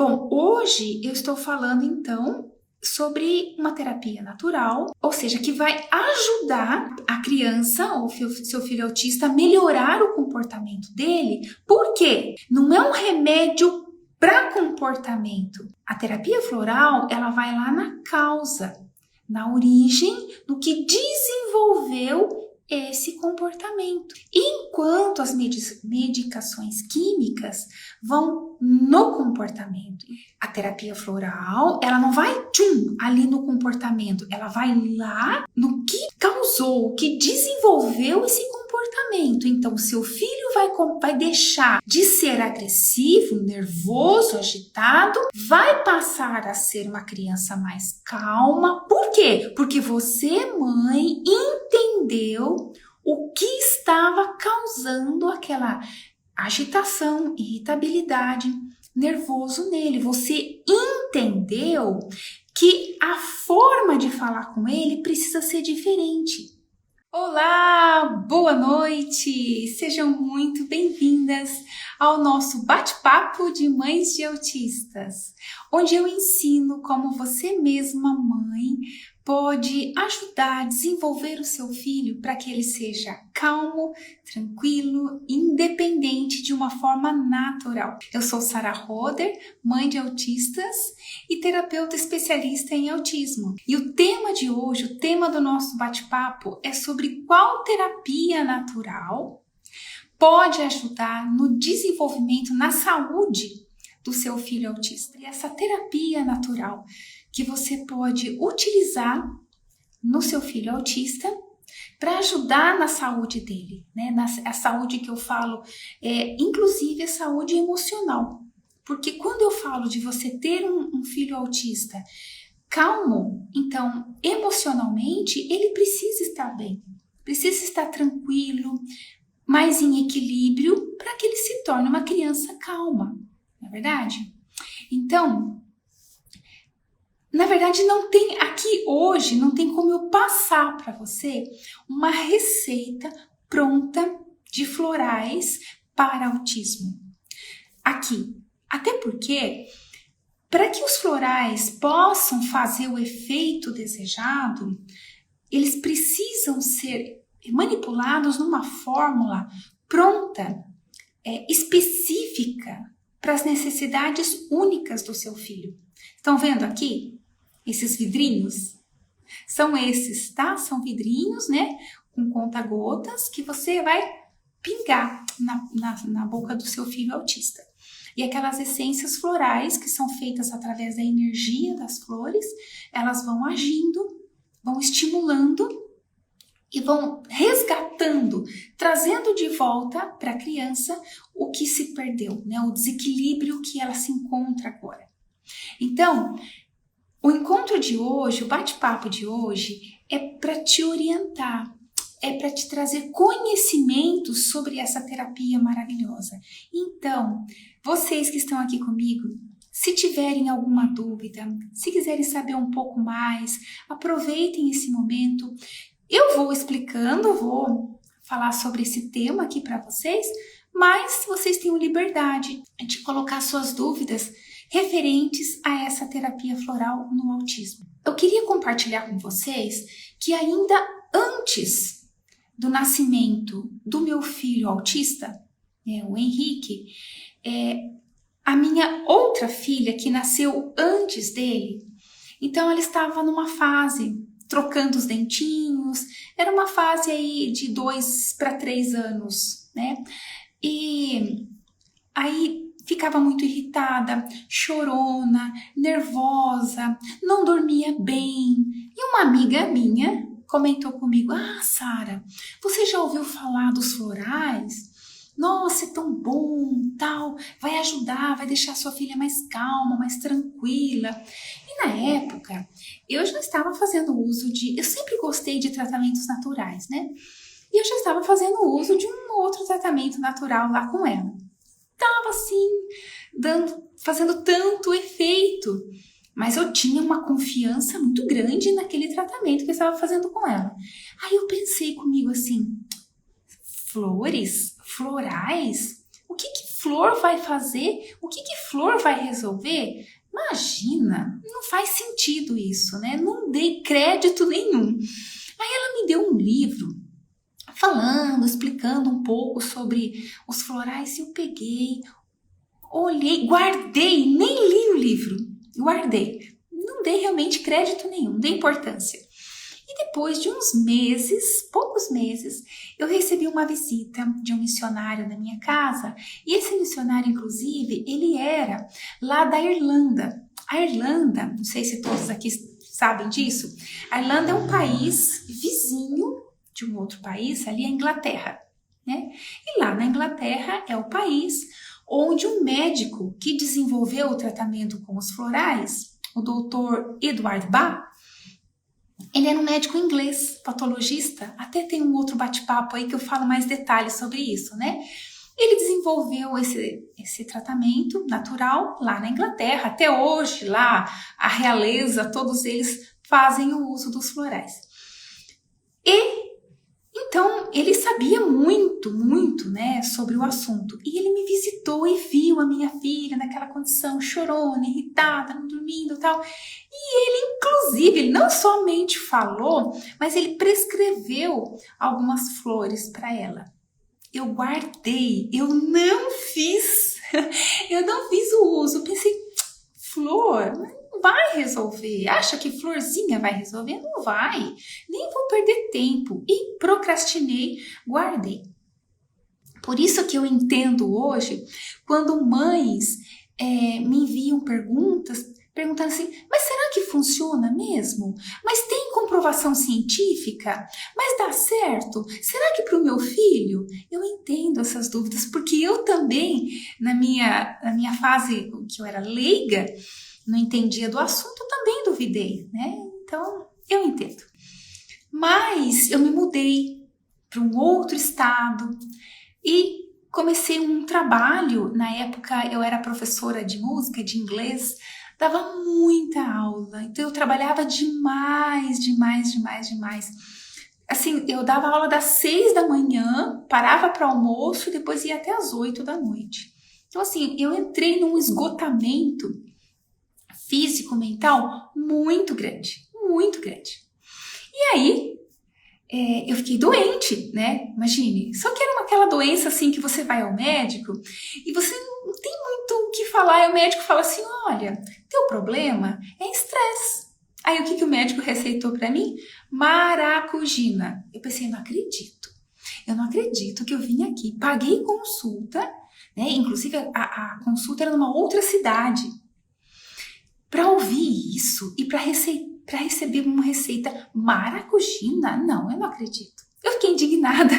Bom, hoje eu estou falando então sobre uma terapia natural, ou seja, que vai ajudar a criança ou seu filho autista a melhorar o comportamento dele. Por quê? Não é um remédio para comportamento. A terapia floral, ela vai lá na causa, na origem, no que desenvolveu esse comportamento. Enquanto as medicações químicas vão no comportamento. A terapia floral, ela não vai ali no comportamento, ela vai lá no que causou, o que desenvolveu esse comportamento. Então, seu filho vai deixar de ser agressivo, nervoso, agitado, vai passar a ser uma criança mais calma. Por quê? Porque você, mãe, entendeu o que estava causando aquela agitação, irritabilidade, nervoso nele. Você entendeu que a forma de falar com ele precisa ser diferente. Olá, boa noite! Sejam muito bem-vindas ao nosso bate-papo de mães de autistas, onde eu ensino como você mesma, mãe, pode ajudar a desenvolver o seu filho para que ele seja calmo, tranquilo, independente de uma forma natural. Eu sou Sara Roder, mãe de autistas e terapeuta especialista em autismo. E o tema de hoje, o tema do nosso bate-papo é sobre qual terapia natural pode ajudar no desenvolvimento, na saúde do seu filho autista. E essa terapia natural que você pode utilizar no seu filho autista para ajudar na saúde dele, né? A saúde que eu falo é inclusive a saúde emocional. Porque quando eu falo de você ter um filho autista calmo, então emocionalmente ele precisa estar bem, precisa estar tranquilo, mais em equilíbrio para que ele se torne uma criança calma, não é verdade? Então, na verdade, hoje não tem como eu passar para você uma receita pronta de florais para autismo. Aqui. Até porque, para que os florais possam fazer o efeito desejado, eles precisam ser manipulados numa fórmula pronta, específica para as necessidades únicas do seu filho. Estão vendo aqui? Esses vidrinhos? São esses, tá? São vidrinhos, né? Com conta-gotas que você vai pingar na boca do seu filho autista. E aquelas essências florais que são feitas através da energia das flores, elas vão agindo, vão estimulando e vão resgatando, trazendo de volta para a criança o que se perdeu, né? O desequilíbrio que ela se encontra agora. Então, o encontro de hoje, o bate-papo de hoje é para te orientar, é para te trazer conhecimento sobre essa terapia maravilhosa. Então, vocês que estão aqui comigo, se tiverem alguma dúvida, se quiserem saber um pouco mais, aproveitem esse momento. Eu vou explicando, vou falar sobre esse tema aqui para vocês, mas vocês tenham liberdade de colocar suas dúvidas referentes a essa terapia floral no autismo. Eu queria compartilhar com vocês que ainda antes do nascimento do meu filho autista, o Henrique, a minha outra filha que nasceu antes dele, então ela estava numa fase trocando os dentinhos, era uma fase aí de 2 para 3 anos, né? E aí ficava muito irritada, chorona, nervosa, não dormia bem. E uma amiga minha comentou comigo: "Ah, Sara, você já ouviu falar dos florais? Nossa, é tão bom, tal, vai ajudar, vai deixar sua filha mais calma, mais tranquila." E na época, eu já estava fazendo uso eu sempre gostei de tratamentos naturais, né? E eu já estava fazendo uso de um outro tratamento natural lá com ela. Tava assim, fazendo tanto efeito, mas eu tinha uma confiança muito grande naquele tratamento que eu estava fazendo com ela. Aí eu pensei comigo assim: florais? O que flor vai fazer? O que flor vai resolver? Imagina, não faz sentido isso, né? Não dei crédito nenhum. Aí ela me deu um livro falando, explicando um pouco sobre os florais e eu peguei, olhei, guardei, nem li o livro, guardei. Não dei realmente crédito nenhum, não dei importância. E depois de uns meses, poucos meses, eu recebi uma visita de um missionário na minha casa. E esse missionário, inclusive, ele era lá da Irlanda. A Irlanda, não sei se todos aqui sabem disso, a Irlanda é um país vizinho de um outro país, ali é a Inglaterra, né? E lá na Inglaterra é o país onde um médico que desenvolveu o tratamento com os florais, o Dr. Edward Bach, ele era um médico inglês, patologista, até tem um outro bate-papo aí que eu falo mais detalhes sobre isso, né? Ele desenvolveu esse tratamento natural lá na Inglaterra, até hoje lá a realeza, todos eles fazem o uso dos florais. E então ele sabia muito, né, sobre o assunto. E ele me visitou e viu a minha filha naquela condição, chorona, irritada, não dormindo e tal. E ele, inclusive, ele não somente falou, mas ele prescreveu algumas flores para ela. Eu guardei, eu não fiz o uso. Pensei, flor, não vai resolver. Acha que florzinha vai resolver? Não vai. Nem vou perder tempo. E procrastinei, guardei. Por isso que eu entendo hoje, quando mães me enviam perguntas, perguntando assim, mas será que funciona mesmo? Mas tem comprovação científica? Mas dá certo? Será que para o meu filho? Eu entendo essas dúvidas, porque eu também, na minha fase que eu era leiga, não entendia do assunto, eu também duvidei, né? Então, eu entendo. Mas eu me mudei para um outro estado e comecei um trabalho. Na época, eu era professora de música, de inglês, dava muita aula, então eu trabalhava demais. Assim, eu dava aula das 6 da manhã, parava para almoço e depois ia até as 8 da noite. Então, assim, eu entrei num esgotamento físico, mental muito grande. E aí, eu fiquei doente, né? Imagine, só que era aquela doença assim que você vai ao médico e você não tem muito o que falar, e o médico fala assim, olha, teu problema é estresse. Aí o que o médico receitou para mim? Maracujina. Eu pensei, eu não acredito que eu vim aqui, paguei consulta, né? Inclusive a consulta era numa outra cidade, para ouvir isso e para receber uma receita maracujina? Não, eu não acredito. Eu fiquei indignada.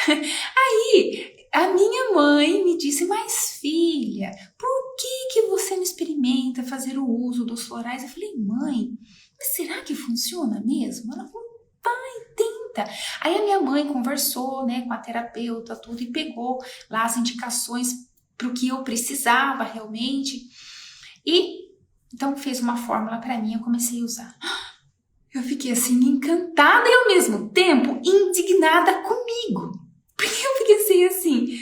Aí a minha mãe me disse, mas filha, por que você não experimenta fazer o uso dos florais? Eu falei, mãe, mas será que funciona mesmo? Ela falou, vai, tenta. Aí a minha mãe conversou, né, com a terapeuta, tudo, e pegou lá as indicações para o que eu precisava realmente. E então fez uma fórmula para mim, eu comecei a usar. Eu fiquei assim encantada e ao mesmo tempo indignada comigo. Porque eu fiquei assim,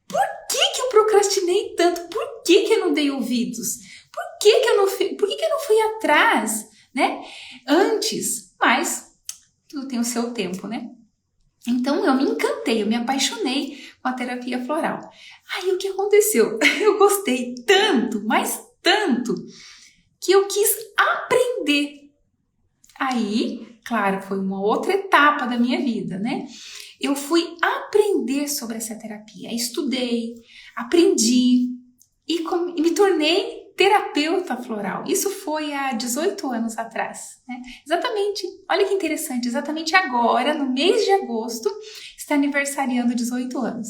por que eu procrastinei tanto? Por que eu não dei ouvidos? Por que eu não fui atrás, né? Antes, mas tudo tem o seu tempo, né? Então eu me encantei, eu me apaixonei com a terapia floral. Aí o que aconteceu? Eu gostei tanto, mas tanto, que eu quis aprender. Aí, claro, foi uma outra etapa da minha vida, né? Eu fui aprender sobre essa terapia, estudei, aprendi e me tornei terapeuta floral. Isso foi há 18 anos atrás, né? Exatamente, olha que interessante, exatamente agora, no mês de agosto, está aniversariando 18 anos.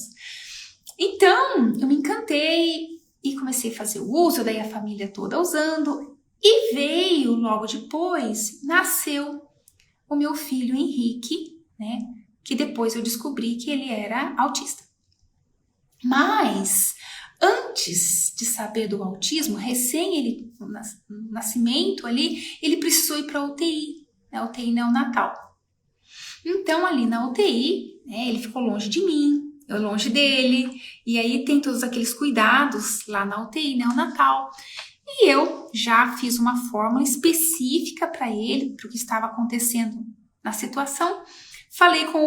Então, eu me encantei e comecei a fazer o uso, daí a família toda usando. E veio, logo depois, nasceu o meu filho Henrique, né? Que depois eu descobri que ele era autista. Mas, antes de saber do autismo, no nascimento ali, ele precisou ir para a UTI, né? UTI neonatal. Então, ali na UTI, né, ele ficou longe de mim, eu longe dele, e aí tem todos aqueles cuidados lá na UTI neonatal. E eu já fiz uma fórmula específica para ele, para o que estava acontecendo na situação. Falei com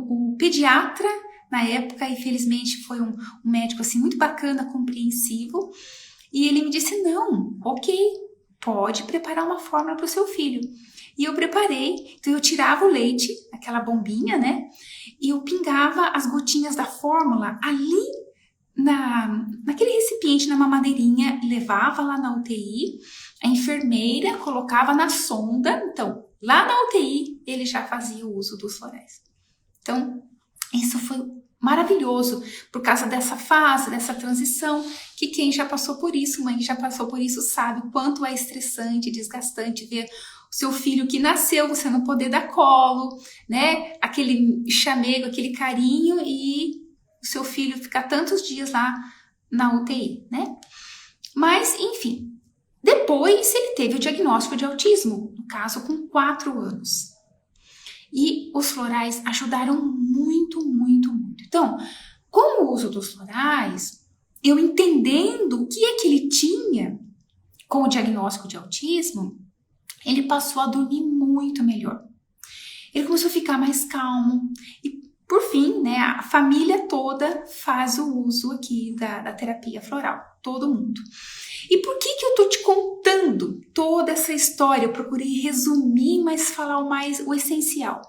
o pediatra na época, e felizmente foi um médico assim muito bacana, compreensivo, e ele me disse, não, ok, pode preparar uma fórmula para o seu filho. E eu preparei, então eu tirava o leite, aquela bombinha, né, e eu pingava as gotinhas da fórmula ali naquele recipiente, na mamadeirinha, levava lá na UTI, a enfermeira colocava na sonda, então lá na UTI ele já fazia o uso dos florais. Então isso foi maravilhoso por causa dessa fase, dessa transição, que quem já passou por isso, mãe que já passou por isso, sabe o quanto é estressante, desgastante ver o seu filho que nasceu, você não poder dar colo, né? Aquele chamego, aquele carinho, e o seu filho ficar tantos dias lá na UTI, né? Mas, enfim, depois ele teve o diagnóstico de autismo, no caso com 4 anos. E os florais ajudaram muito, muito, muito. Então, com o uso dos florais, eu entendendo o que é que ele tinha com o diagnóstico de autismo, ele passou a dormir muito melhor. Ele começou a ficar mais calmo e, por fim, né, a família toda faz o uso aqui da terapia floral, todo mundo. E por que eu tô te contando toda essa história? Eu procurei resumir, mas falar o essencial.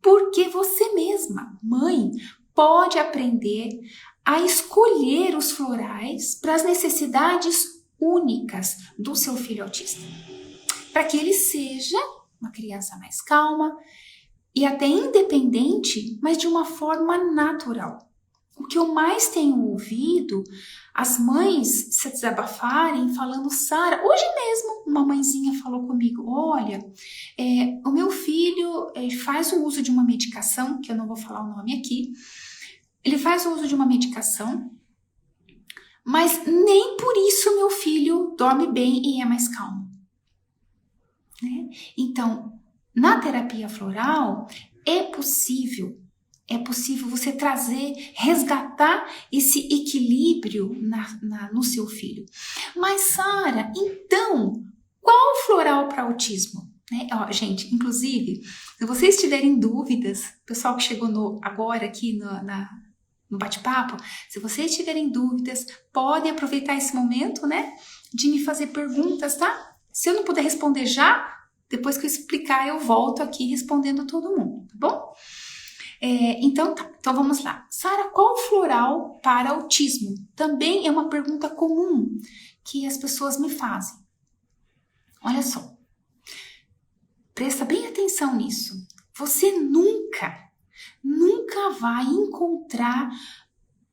Porque você mesma, mãe, pode aprender a escolher os florais para as necessidades únicas do seu filho autista. Para que ele seja uma criança mais calma e até independente, mas de uma forma natural. O que eu mais tenho ouvido as mães se desabafarem falando, Sara, hoje mesmo uma mãezinha falou comigo, olha, o meu filho faz o uso de uma medicação, que eu não vou falar o nome aqui, ele faz o uso de uma medicação, mas nem por isso meu filho dorme bem e é mais calmo. Né? Então, na terapia floral, é possível você resgatar esse equilíbrio no seu filho. Mas, Sara, então, qual floral para autismo? Né? Ó, gente, inclusive, se vocês tiverem dúvidas, pessoal que chegou agora aqui no bate-papo, se vocês tiverem dúvidas, podem aproveitar esse momento, né, de me fazer perguntas, tá? Se eu não puder responder já, depois que eu explicar, eu volto aqui respondendo todo mundo, tá bom? Então vamos lá. Sara, qual floral para autismo? Também é uma pergunta comum que as pessoas me fazem. Olha só, presta bem atenção nisso. Você nunca vai encontrar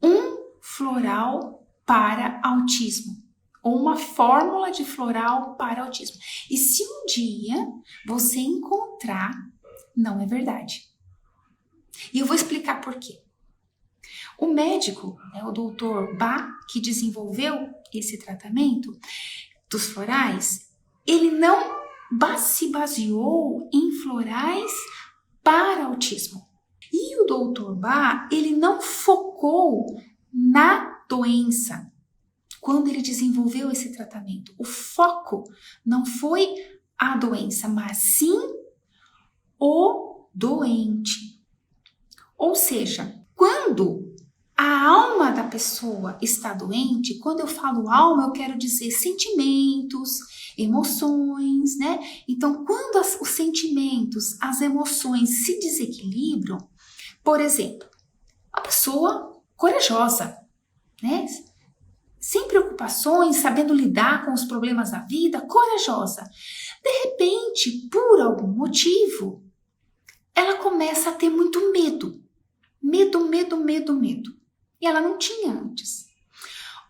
um floral para autismo ou uma fórmula de floral para autismo. E se um dia você encontrar, não é verdade. E eu vou explicar por quê. O médico, o Dr. Bach, que desenvolveu esse tratamento dos florais, ele não se baseou em florais para autismo. E o Dr. Bach, ele não focou na doença quando ele desenvolveu esse tratamento. O foco não foi a doença, mas sim o doente. Ou seja, quando a alma da pessoa está doente, quando eu falo alma, eu quero dizer sentimentos, emoções, né? Então, quando os sentimentos, as emoções se desequilibram, por exemplo, a pessoa corajosa, né? Sem preocupações, sabendo lidar com os problemas da vida, corajosa. De repente, por algum motivo, ela começa a ter muito medo. Medo. E ela não tinha antes.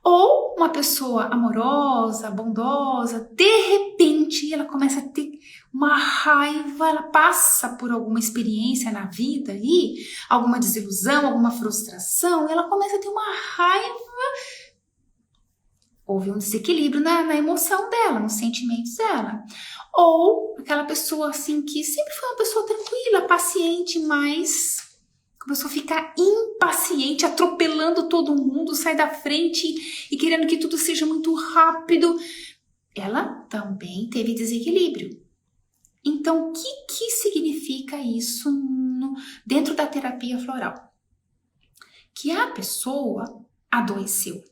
Ou uma pessoa amorosa, bondosa, de repente ela começa a ter uma raiva, ela passa por alguma experiência na vida aí, alguma desilusão, alguma frustração, e ela começa a ter uma raiva. Houve um desequilíbrio na emoção dela, nos sentimentos dela. Ou aquela pessoa assim que sempre foi uma pessoa tranquila, paciente, mas começou a ficar impaciente, atropelando todo mundo, sai da frente e querendo que tudo seja muito rápido. Ela também teve desequilíbrio. Então, o que significa isso dentro da terapia floral? Que a pessoa adoeceu,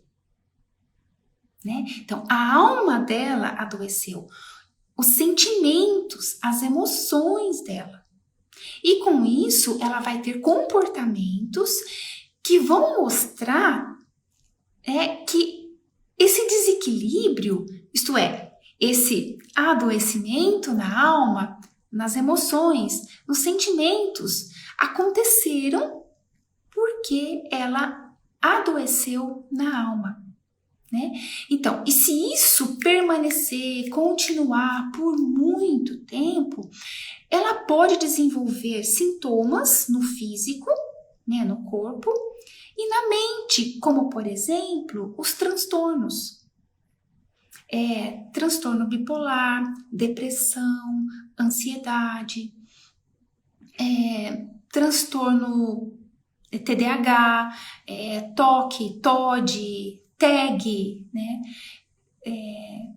né? Então, a alma dela adoeceu, os sentimentos, as emoções dela. E com isso, ela vai ter comportamentos que vão mostrar que esse desequilíbrio, isto é, esse adoecimento na alma, nas emoções, nos sentimentos, aconteceram porque ela adoeceu na alma, né? Então, e se isso permanecer, continuar por muito tempo, ela pode desenvolver sintomas no físico, né, no corpo, e na mente, como por exemplo, os transtornos. Transtorno bipolar, depressão, ansiedade, transtorno TDAH, TOC, TOD, TAG, né?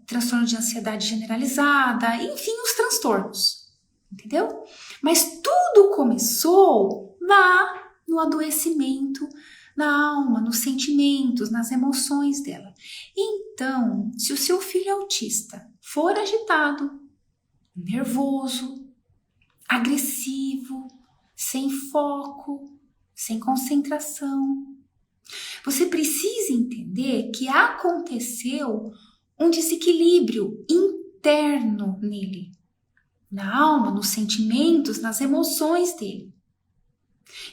Transtorno de ansiedade generalizada, enfim, os transtornos, entendeu? Mas tudo começou lá no adoecimento na alma, nos sentimentos, nas emoções dela. Então, se o seu filho autista for agitado, nervoso, agressivo, sem foco, sem concentração, você precisa entender que aconteceu um desequilíbrio interno nele, na alma, nos sentimentos, nas emoções dele.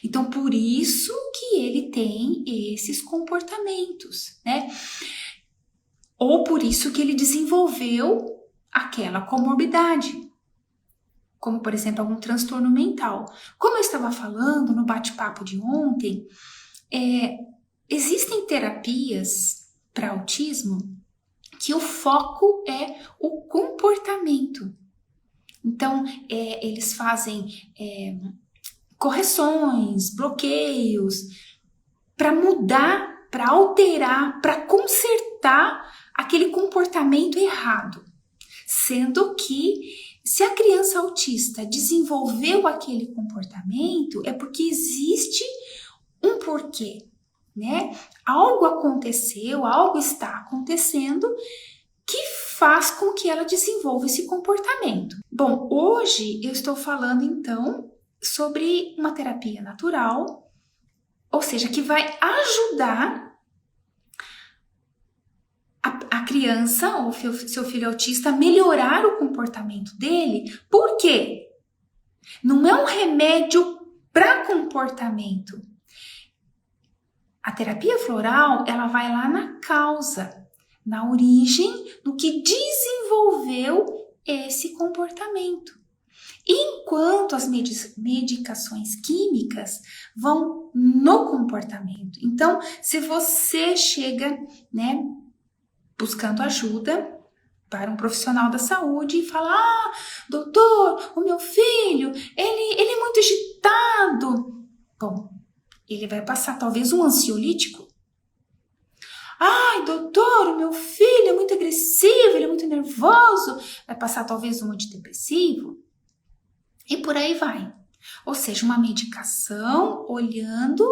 Então, por isso que ele tem esses comportamentos, né? Ou por isso que ele desenvolveu aquela comorbidade, como, por exemplo, algum transtorno mental. Como eu estava falando no bate-papo de ontem, existem terapias para autismo que o foco é o comportamento. Então, eles fazem correções, bloqueios, para mudar, para alterar, para consertar aquele comportamento errado. Sendo que, se a criança autista desenvolveu aquele comportamento, é porque existe um porquê, né? Algo aconteceu, algo está acontecendo que faz com que ela desenvolva esse comportamento. Bom, hoje eu estou falando então sobre uma terapia natural, ou seja, que vai ajudar a criança ou seu filho autista a melhorar o comportamento dele. Por quê? Não é um remédio para comportamento. A terapia floral, ela vai lá na causa, na origem, no que desenvolveu esse comportamento. Enquanto as medicações químicas vão no comportamento. Então, se você chega, né, buscando ajuda para um profissional da saúde e fala: doutor, o meu filho, ele é muito agitado. Bom, ele vai passar talvez um ansiolítico. Ai, doutor, o meu filho é muito agressivo, ele é muito nervoso. Vai passar talvez um antidepressivo. E por aí vai. Ou seja, uma medicação olhando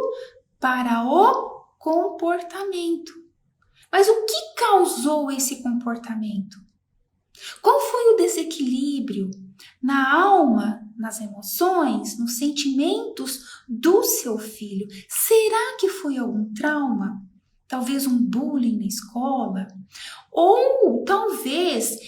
para o comportamento. Mas o que causou esse comportamento? Qual foi o desequilíbrio na alma, nas emoções, nos sentimentos do seu filho? Será que foi algum trauma? Talvez um bullying na escola? Ou talvez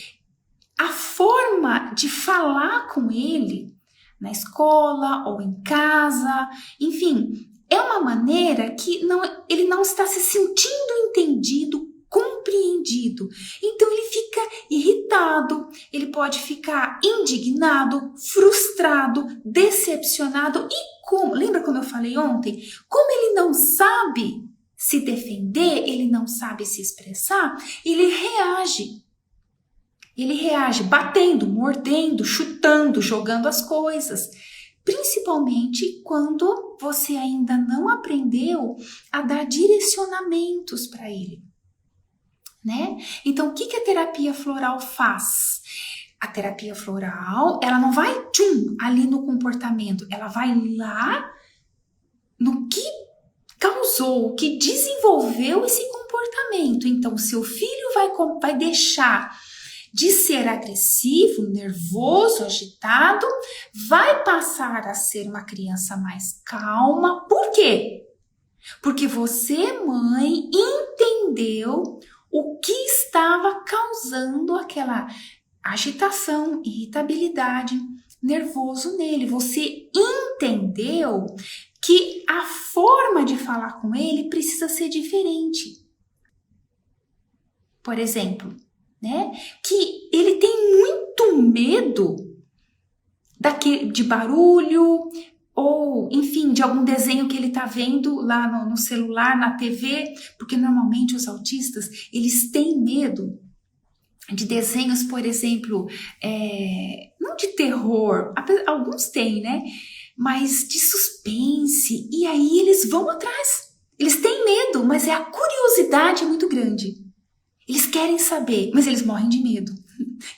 a forma de falar com ele na escola ou em casa, enfim, é uma maneira que ele não está se sentindo entendido, compreendido. Então ele fica irritado, ele pode ficar indignado, frustrado, decepcionado lembra como eu falei ontem? Como ele não sabe se defender, ele não sabe se expressar, ele reage. Ele reage batendo, mordendo, chutando, jogando as coisas. principalmente quando você ainda não aprendeu a dar direcionamentos para ele, né? Então, o que a terapia floral faz? A terapia floral, ela não vai ali no comportamento, ela vai lá no que causou, o que desenvolveu esse comportamento. Então, seu filho vai deixar de ser agressivo, nervoso, agitado, vai passar a ser uma criança mais calma. Por quê? Porque você, mãe, entendeu o que estava causando aquela agitação, irritabilidade, nervoso nele. Você entendeu que a forma de falar com ele precisa ser diferente. Por exemplo, né, que ele tem muito medo de barulho ou, enfim, de algum desenho que ele está vendo lá no celular, na TV, porque normalmente os autistas, eles têm medo de desenhos, por exemplo, não de terror, alguns têm, né? Mas de suspense, e aí eles vão atrás. Eles têm medo, mas a curiosidade é muito grande. Eles querem saber, mas eles morrem de medo.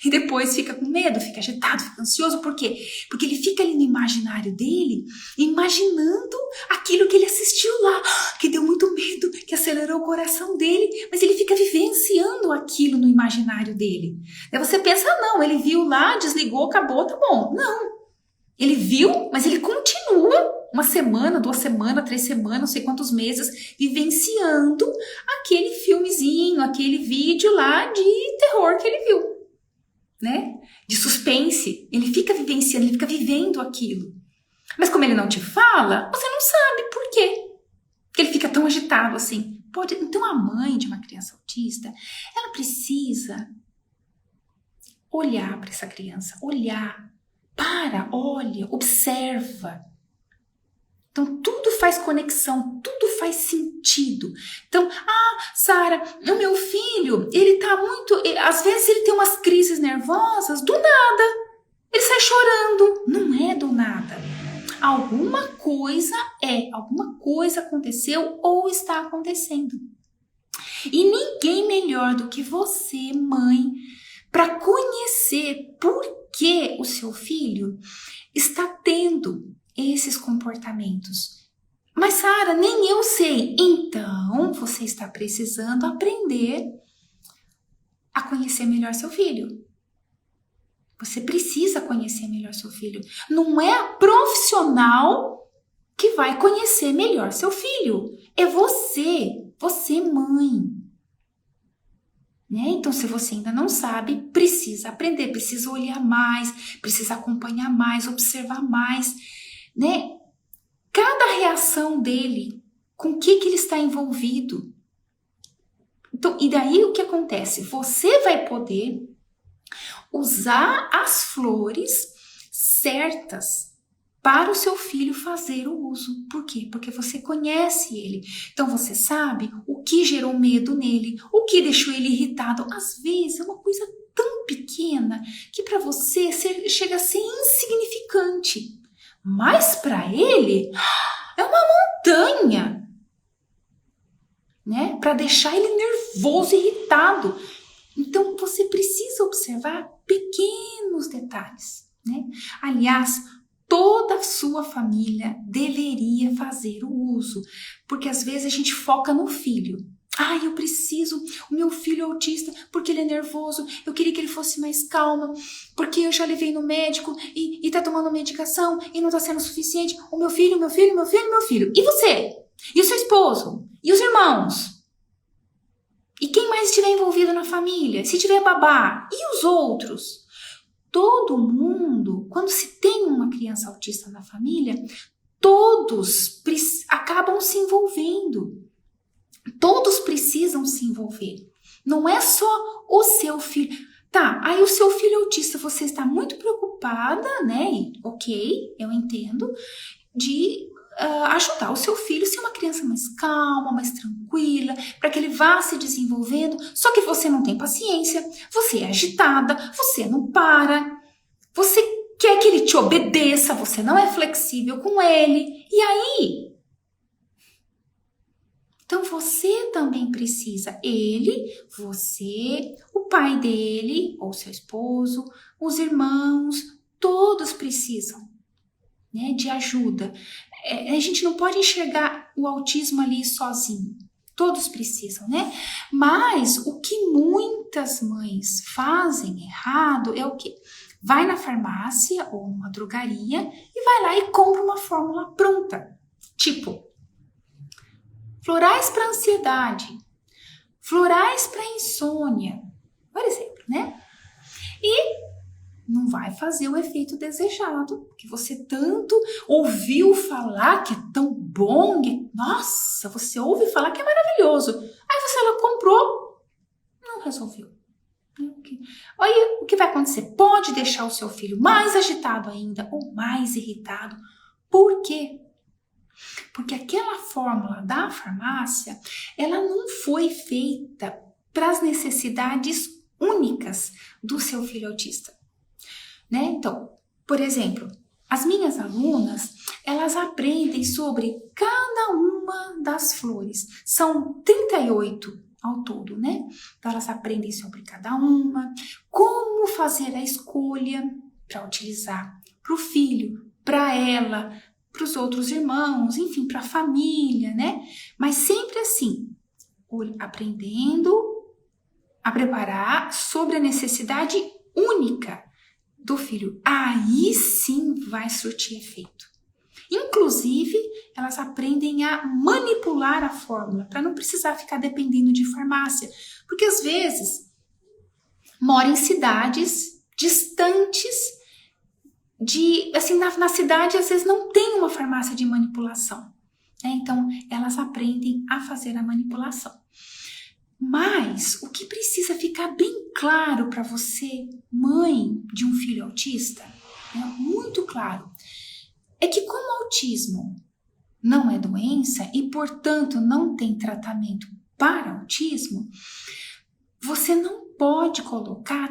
E depois fica com medo, fica agitado, fica ansioso. Por quê? Porque ele fica ali no imaginário dele, imaginando aquilo que ele assistiu lá, que deu muito medo, que acelerou o coração dele, mas ele fica vivenciando aquilo no imaginário dele. Aí você pensa, não, ele viu lá, desligou, acabou, tá bom. Não. Ele viu, mas ele continua 1 semana, 2 semanas, 3 semanas, não sei quantos meses, vivenciando aquele filmezinho, aquele vídeo lá de terror que ele viu, né? De suspense. Ele fica vivenciando, ele fica vivendo aquilo. Mas como ele não te fala, você não sabe por quê. Porque ele fica tão agitado assim. Então a mãe de uma criança autista, ela precisa olhar para essa criança, olha, observa. Então, tudo faz conexão, tudo faz sentido. Então, Sara, o meu filho, ele tá às vezes ele tem umas crises nervosas, do nada. Ele sai chorando. Não é do nada. Alguma coisa aconteceu ou está acontecendo. E ninguém melhor do que você, mãe, para conhecer por que o seu filho está tendo esses comportamentos. Mas, Sara, nem eu sei. Então, você está precisando aprender a conhecer melhor seu filho. Você precisa conhecer melhor seu filho. Não é a profissional que vai conhecer melhor seu filho. É você mãe. Né? Então, se você ainda não sabe, precisa aprender, precisa olhar mais, precisa acompanhar mais, observar mais, né? Cada reação dele, com o que ele está envolvido. Então, e daí o que acontece? Você vai poder usar as flores certas para o seu filho fazer o uso. Por quê? Porque você conhece ele. Então você sabe o que gerou medo nele, o que deixou ele irritado. Às vezes é uma coisa tão pequena que para você chega a ser insignificante. Mas para ele é uma montanha, né? Para deixar ele nervoso, irritado. Então você precisa observar pequenos detalhes, né? Aliás, toda a sua família deveria fazer o uso, porque às vezes a gente foca no filho. Eu preciso, o meu filho é autista porque ele é nervoso, eu queria que ele fosse mais calmo, porque eu já levei no médico e tá tomando medicação e não tá sendo suficiente. O meu filho. E você? E o seu esposo? E os irmãos? E quem mais estiver envolvido na família? Se tiver babá? E os outros? Todo mundo, quando se tem uma criança autista na família, todos acabam se envolvendo. Todos precisam se envolver. Não é só o seu filho. Tá, aí o seu filho é autista, você está muito preocupada, né? Ok, eu entendo, de ajudar o seu filho a ser uma criança mais calma, mais tranquila, para que ele vá se desenvolvendo. Só que você não tem paciência, você é agitada, você não para, você quer que ele te obedeça, você não é flexível com ele. E aí? Então você também precisa, ele, você, o pai dele, ou seu esposo, os irmãos, todos precisam, né, de ajuda. A gente não pode enxergar o autismo ali sozinho. Todos precisam, né? Mas o que muitas mães fazem errado é o quê? Vai na farmácia ou numa drogaria e vai lá e compra uma fórmula pronta. Tipo, florais para ansiedade, florais para insônia, por exemplo, né? E não vai fazer o efeito desejado, que você tanto ouviu falar que é tão bom. Nossa, você ouve falar que é maravilhoso. Aí você lá comprou, não resolveu. Aí o que vai acontecer? Pode deixar o seu filho mais agitado ainda ou mais irritado. Por quê? Porque aquela fórmula da farmácia, ela não foi feita para as necessidades únicas do seu filho autista. Né? Então, por exemplo, as minhas alunas, elas aprendem sobre cada uma das flores. São 38 ao todo, né? Então, elas aprendem sobre cada uma, como fazer a escolha para utilizar para o filho, para ela, para os outros irmãos, enfim, para a família, né? Mas sempre assim, aprendendo a preparar sobre a necessidade única do filho. Aí sim vai surtir efeito. Inclusive, elas aprendem a manipular a fórmula para não precisar ficar dependendo de farmácia. Porque às vezes moram em cidades distantes na cidade às vezes não tem uma farmácia de manipulação. Né? Então, elas aprendem a fazer a manipulação. Mas o que precisa ficar bem claro para você, mãe de um filho autista, né, muito claro, é que como o autismo não é doença e, portanto, não tem tratamento para autismo, você não pode colocar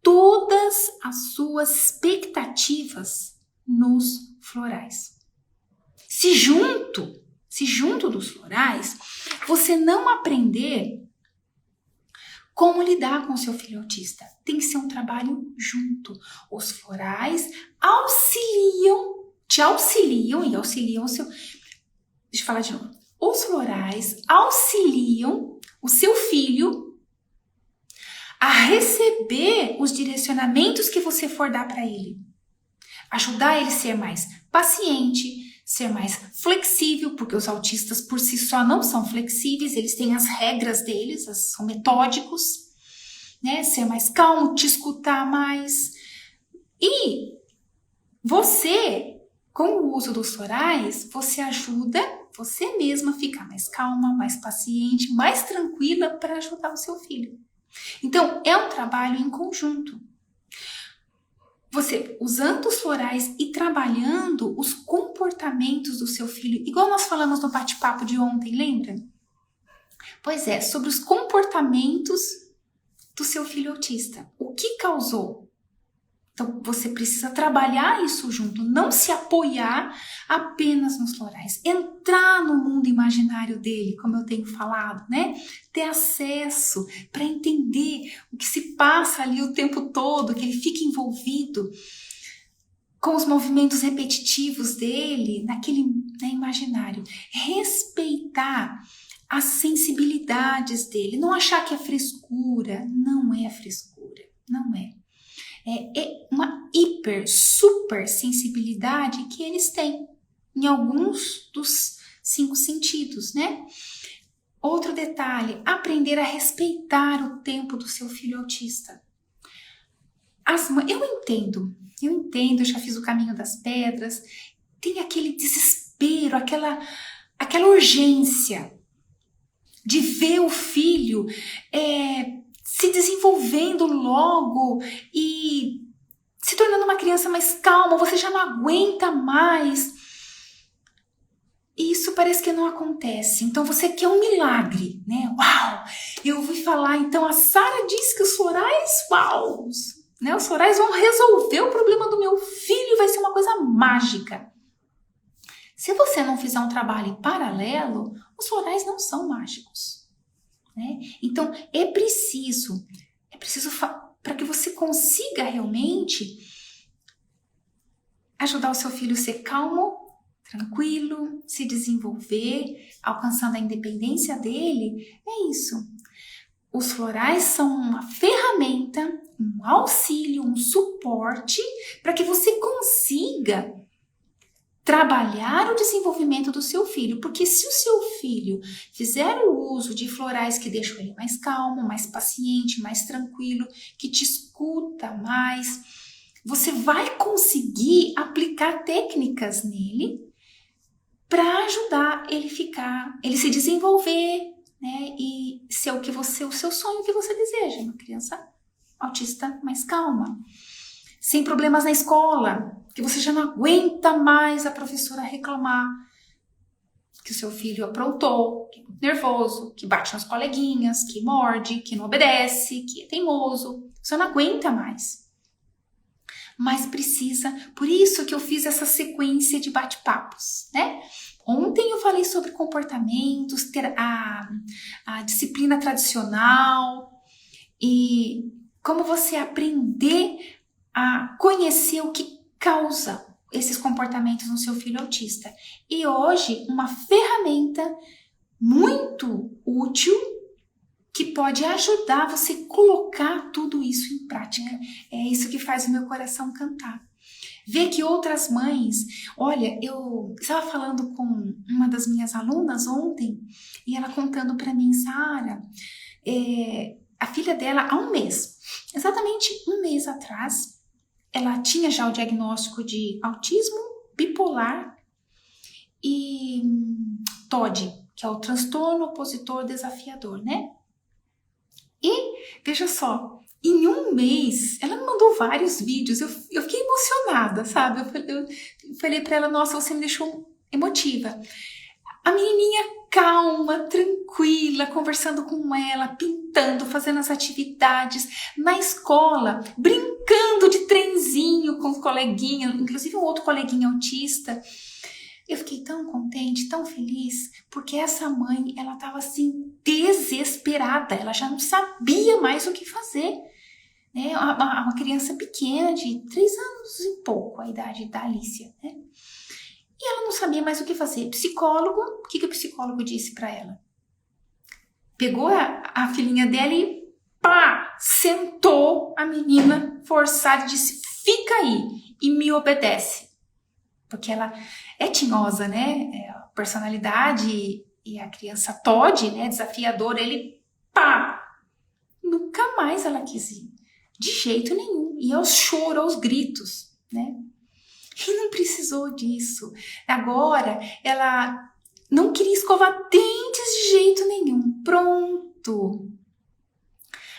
todas as suas expectativas nos florais. Se junto dos florais, você não aprender como lidar com o seu filho autista. Tem que ser um trabalho junto. Os florais te auxiliam o seu... Deixa eu falar de novo. Os florais auxiliam o seu filho a receber os direcionamentos que você for dar para ele. Ajudar ele a ser mais paciente, ser mais flexível, porque os autistas por si só não são flexíveis, eles têm as regras deles, são metódicos, né? Ser mais calmo, te escutar mais. E você, com o uso dos florais, você ajuda você mesma a ficar mais calma, mais paciente, mais tranquila para ajudar o seu filho. Então, é um trabalho em conjunto. Você usando os florais e trabalhando os comportamentos do seu filho, igual nós falamos no bate-papo de ontem, lembra? Pois é, sobre os comportamentos do seu filho autista. O que causou? Então, você precisa trabalhar isso junto, não se apoiar apenas nos florais. Entrar no mundo imaginário dele, como eu tenho falado, né? Ter acesso para entender o que se passa ali o tempo todo, que ele fica envolvido com os movimentos repetitivos dele, naquele imaginário. Respeitar as sensibilidades dele, não achar que é frescura. Não é frescura, não é. É uma super sensibilidade que eles têm em alguns dos 5 sentidos, né? Outro detalhe, aprender a respeitar o tempo do seu filho autista. Eu entendo, eu já fiz o caminho das pedras, tem aquele desespero, aquela urgência de ver o filho se desenvolvendo logo e se tornando uma criança mais calma, você já não aguenta mais. E isso parece que não acontece. Então você quer um milagre, né? Uau! Eu ouvi falar, então a Sara disse que os florais, uau! né? Os florais vão resolver o problema do meu filho, vai ser uma coisa mágica. Se você não fizer um trabalho em paralelo, os florais não são mágicos, né? Então, é preciso para que você consiga realmente ajudar o seu filho a ser calmo, tranquilo, se desenvolver, alcançando a independência dele, é isso. Os florais são uma ferramenta, um auxílio, um suporte para que você consiga trabalhar o desenvolvimento do seu filho, porque se o seu filho fizer o uso de florais que deixam ele mais calmo, mais paciente, mais tranquilo, que te escuta mais, você vai conseguir aplicar técnicas nele para ajudar ele se desenvolver, né, e ser o seu sonho que você deseja, uma criança autista mais calma, sem problemas na escola, que você já não aguenta mais a professora reclamar que o seu filho aprontou, que é muito nervoso, que bate nas coleguinhas, que morde, que não obedece, que é teimoso. Você não aguenta mais. Mas precisa, por isso que eu fiz essa sequência de bate-papos, né? Ontem eu falei sobre comportamentos, a disciplina tradicional e como você aprender a conhecer o que causa esses comportamentos no seu filho autista. E hoje, uma ferramenta muito útil que pode ajudar você a colocar tudo isso em prática. É isso que faz o meu coração cantar. Ver que outras mães... Olha, eu estava falando com uma das minhas alunas ontem e ela contando para mim, Sara, a filha dela há um mês, exatamente um mês atrás, ela tinha já o diagnóstico de autismo bipolar e TOD, que é o transtorno opositor desafiador, né? E, veja só, em um mês, ela me mandou vários vídeos, eu fiquei emocionada, sabe? Eu falei pra ela, nossa, você me deixou emotiva. A menininha calma, tranquila, conversando com ela, pintando, fazendo as atividades na escola, brincando de trenzinho com os coleguinhas, inclusive um outro coleguinha autista. Eu fiquei tão contente, tão feliz, porque essa mãe, ela estava assim, desesperada, ela já não sabia mais o que fazer. Né? Uma criança pequena de 3 anos e pouco, a idade da Alicia, né? E ela não sabia mais o que fazer. Psicólogo, o que o psicólogo disse para ela? Pegou a filhinha dela e pá, sentou a menina forçada e disse, fica aí e me obedece. Porque ela é tinhosa, né? A personalidade e a criança TOD, né? Desafiadora, ele pá, nunca mais ela quis ir. De jeito nenhum. E aos choros, aos gritos, né? E não precisou disso. Agora, ela não queria escovar dentes de jeito nenhum. Pronto.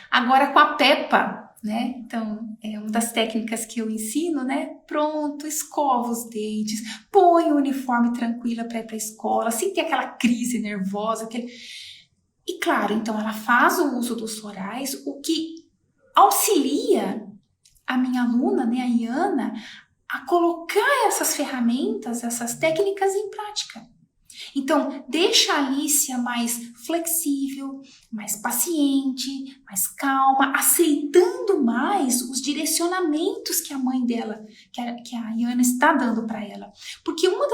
Agora com a Peppa, né? Então, é uma das técnicas que eu ensino, né? Pronto, escova os dentes, põe o uniforme tranquila para ir para a escola, sem ter aquela crise nervosa. E claro, então ela faz o uso dos florais, o que auxilia a minha aluna, né, a Iana, a colocar essas ferramentas, essas técnicas em prática. Então, deixa a Alicia mais flexível, mais paciente, mais calma, aceitando mais os direcionamentos que a mãe dela, que a Iana está dando para ela. Porque uma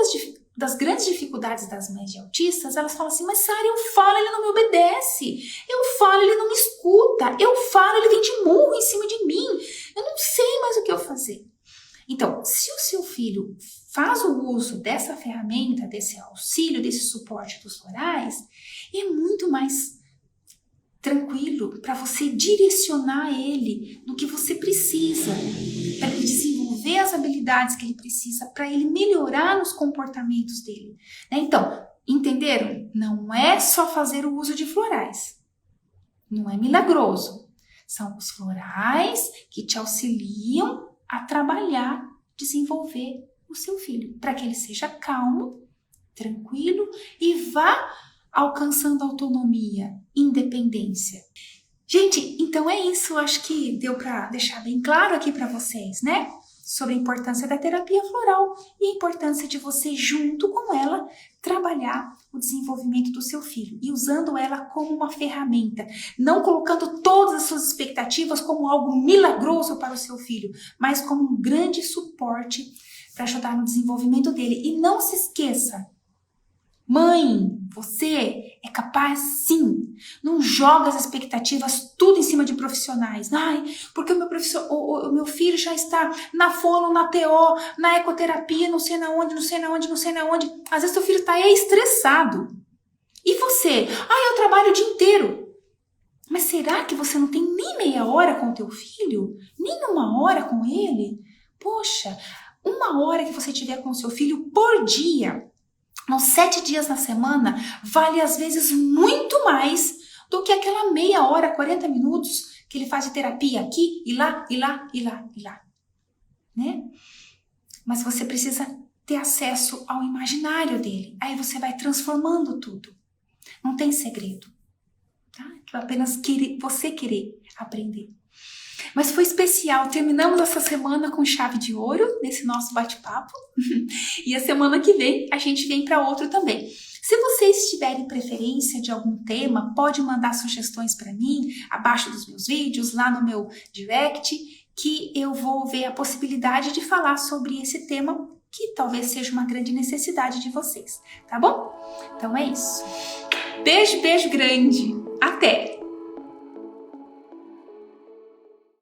das grandes dificuldades das mães de autistas, elas falam assim, mas Sara, eu falo, ele não me obedece. Eu falo, ele não me escuta. Eu falo, ele vem de murro em cima de mim. Eu não sei mais o que eu fazer. Então, se o seu filho faz o uso dessa ferramenta, desse auxílio, desse suporte dos florais, é muito mais tranquilo para você direcionar ele no que você precisa, para ele desenvolver as habilidades que ele precisa, para ele melhorar nos comportamentos dele. Né? Então, entenderam? Não é só fazer o uso de florais. Não é milagroso. São os florais que te auxiliam a trabalhar, desenvolver o seu filho, para que ele seja calmo, tranquilo e vá alcançando autonomia, independência. Gente, então é isso. Acho que deu para deixar bem claro aqui para vocês, né? Sobre a importância da terapia floral e a importância de você, junto com ela, trabalhar o desenvolvimento do seu filho e usando ela como uma ferramenta, não colocando todas as suas expectativas como algo milagroso para o seu filho, mas como um grande suporte para ajudar no desenvolvimento dele. E não se esqueça, mãe, você é capaz sim. Não joga as expectativas tudo em cima de profissionais. Ai, porque o meu filho já está na fono, na TO, na ecoterapia, não sei na onde. Às vezes seu filho está aí estressado. E você? Ai, eu trabalho o dia inteiro. Mas será que você não tem nem meia hora com o teu filho? Nem uma hora com ele? Poxa, uma hora que você tiver com o seu filho por dia, nos 7 dias na semana, vale às vezes muito mais do que aquela meia hora, 40 minutos que ele faz de terapia aqui e lá, né? Mas você precisa ter acesso ao imaginário dele. Aí você vai transformando tudo. Não tem segredo, tá? É apenas você querer aprender. Mas foi especial, terminamos essa semana com chave de ouro nesse nosso bate-papo e a semana que vem a gente vem para outro também. Se vocês tiverem preferência de algum tema, pode mandar sugestões para mim abaixo dos meus vídeos, lá no meu direct, que eu vou ver a possibilidade de falar sobre esse tema que talvez seja uma grande necessidade de vocês, tá bom? Então é isso. Beijo, beijo grande. Até!